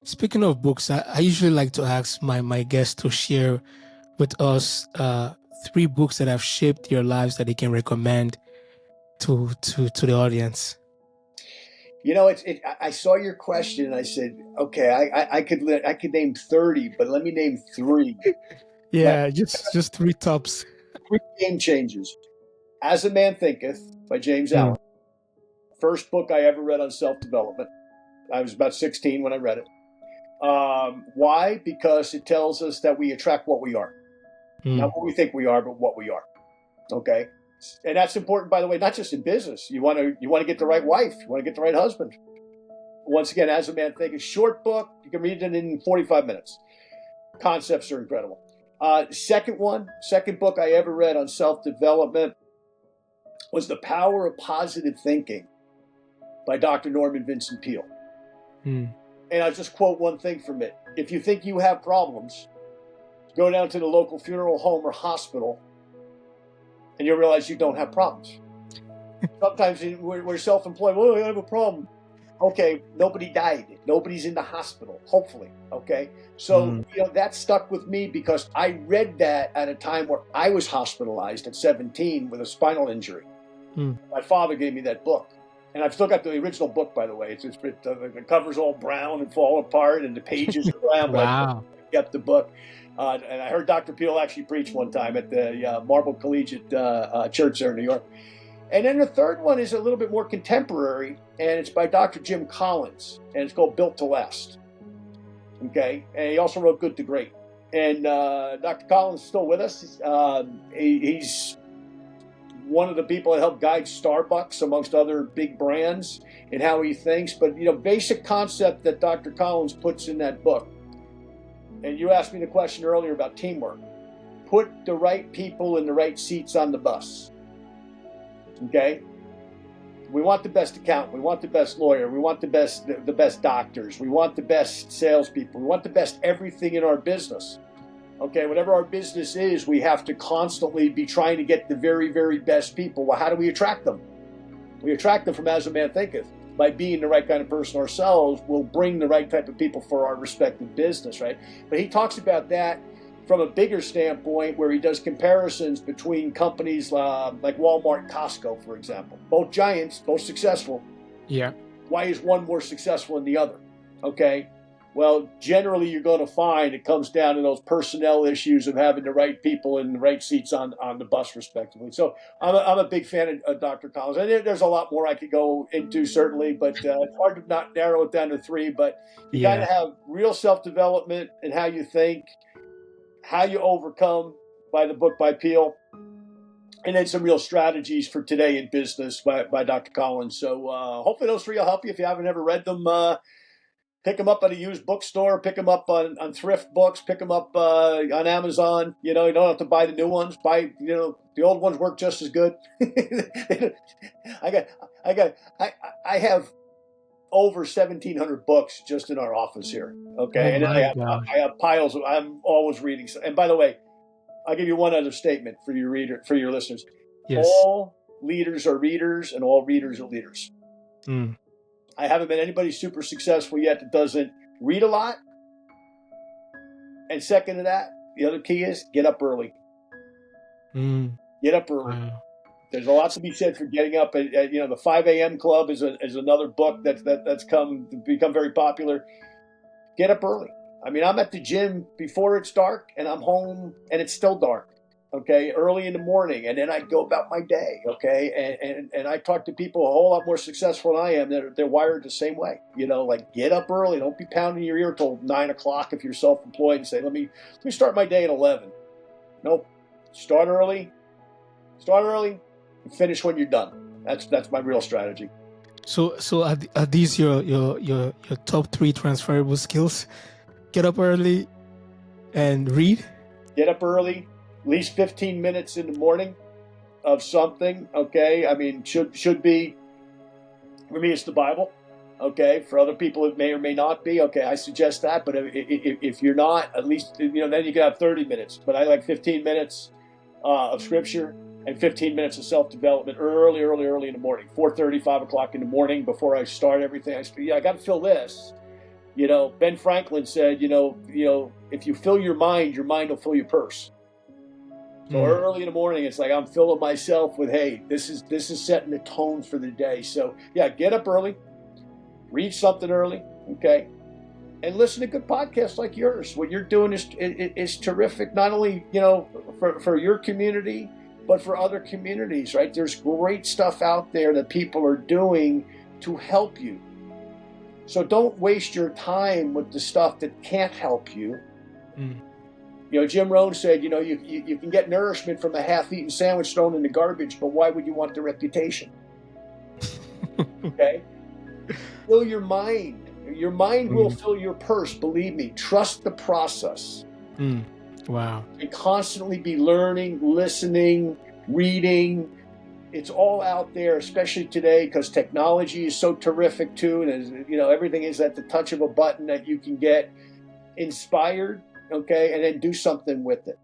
Speaking of books, I usually like to ask my guests to share with us three books that have shaped your lives that they can recommend to the audience. I saw your question and I said, okay, I could name 30, but let me name three. My Yeah, just three tops. three game changers. As a Man Thinketh by James Mm, Allen. First book I ever read on self-development. I was about 16 when I read it. Why? Because it tells us that we attract what we are. Not mm. what we think we are, but what we are. Okay? And that's important, by the way, not just in business. You want to get the right wife. You want to get the right husband. Once again, As a Man Thinketh, short book. You can read it in 45 minutes. Concepts are incredible. Second book I ever read on self-development was The Power of Positive Thinking by Dr. Norman Vincent Peale. Mm. And I'll just quote one thing from it. If you think you have problems, go down to the local funeral home or hospital and you'll realize you don't have problems. Sometimes we're self-employed. Well, I have a problem. Okay, nobody died. Nobody's in the hospital, hopefully. Okay, so that stuck with me because I read that at a time where I was hospitalized at 17 with a spinal injury. My father gave me that book, and I've still got the original book, by the way. The cover's all brown and fall apart, and the pages are brown, but I Wow. kept the book. And I heard Dr. Peale actually preach one time at the Marble Collegiate Church there in New York. And then the third one is a little bit more contemporary, and it's by Dr. Jim Collins, and it's called Built to Last. Okay, and he also wrote Good to Great. And Dr. Collins is still with us. He's one of the people that helped guide Starbucks, amongst other big brands, in how he thinks. But basic concept that Dr. Collins puts in that book. And you asked me the question earlier about teamwork. Put the right people in the right seats on the bus. Okay, we want the best accountant, we want the best lawyer, we want the best doctors, we want the best salespeople, we want the best everything in our business. Okay, whatever our business is, we have to constantly be trying to get the very, very best people. Well, how do we attract them? We attract them from As a Man Thinketh. By being the right kind of person ourselves, we'll bring the right type of people for our respective business, right? But he talks about that from a bigger standpoint, where he does comparisons between companies like Walmart and Costco, for example. Both giants, both successful. Yeah. Why is one more successful than the other? Okay. Well, generally, you're going to find it comes down to those personnel issues of having the right people in the right seats on the bus, respectively. So I'm a big fan of Dr. Collins. And there's a lot more I could go into, certainly, but it's hard to not narrow it down to three. But you got to have real self-development in how you think, how you overcome by the book by Peale, and then some real strategies for today in business by Dr. Collins. So hopefully those three will help you. If you haven't ever read them, pick them up at a used bookstore, pick them up on thrift books, pick them up on Amazon. You don't have to buy the new ones. The old ones work just as good. I have over 1,700 books just in our office here. Okay, Oh and my God. I have piles of. I'm always reading. And by the way, I'll give you one other statement for your listeners. Yes. All leaders are readers, and all readers are leaders. I haven't met anybody super successful yet that doesn't read a lot. And second to that, the other key is get up early. Get up early. Wow. There's a lot to be said for getting up. The 5 a.m. Club is another book that's become very popular. Get up early. I mean, I'm at the gym before it's dark, and I'm home, and it's still dark. Okay, early in the morning, and then I go about my day. Okay, and I talk to people a whole lot more successful than I am. They're wired the same way. Like get up early. Don't be pounding your ear till 9 o'clock if you're self-employed and say, let me start my day at 11. Nope. Start early. And finish when you're done. That's my real strategy. So are these your top three transferable skills? Get up early and read. Get up early, at least 15 minutes in the morning of something. Okay, I mean should be. For me, it's the Bible. Okay, for other people it may or may not be. Okay, I suggest that, but if you're not, at least then you can have 30 minutes. But I like 15 minutes of scripture. And 15 minutes of self-development early in the morning, 4:30, 5 o'clock in the morning before I start everything. I got to fill this. Ben Franklin said, if you fill your mind will fill your purse. So early in the morning, it's like I'm filling myself with, hey, this is setting the tone for the day. So yeah, get up early, read something early, okay, and listen to good podcasts like yours. What you're doing is terrific, not only for your community, but for other communities, right? There's great stuff out there that people are doing to help you. So don't waste your time with the stuff that can't help you. Jim Rohn said, you can get nourishment from a half-eaten sandwich thrown in the garbage, but why would you want the reputation? Okay? Fill your mind. Your mind will fill your purse, believe me. Trust the process. Wow. And constantly be learning, listening, reading. It's all out there, especially today, because technology is so terrific too. And everything is at the touch of a button that you can get inspired, okay, and then do something with it.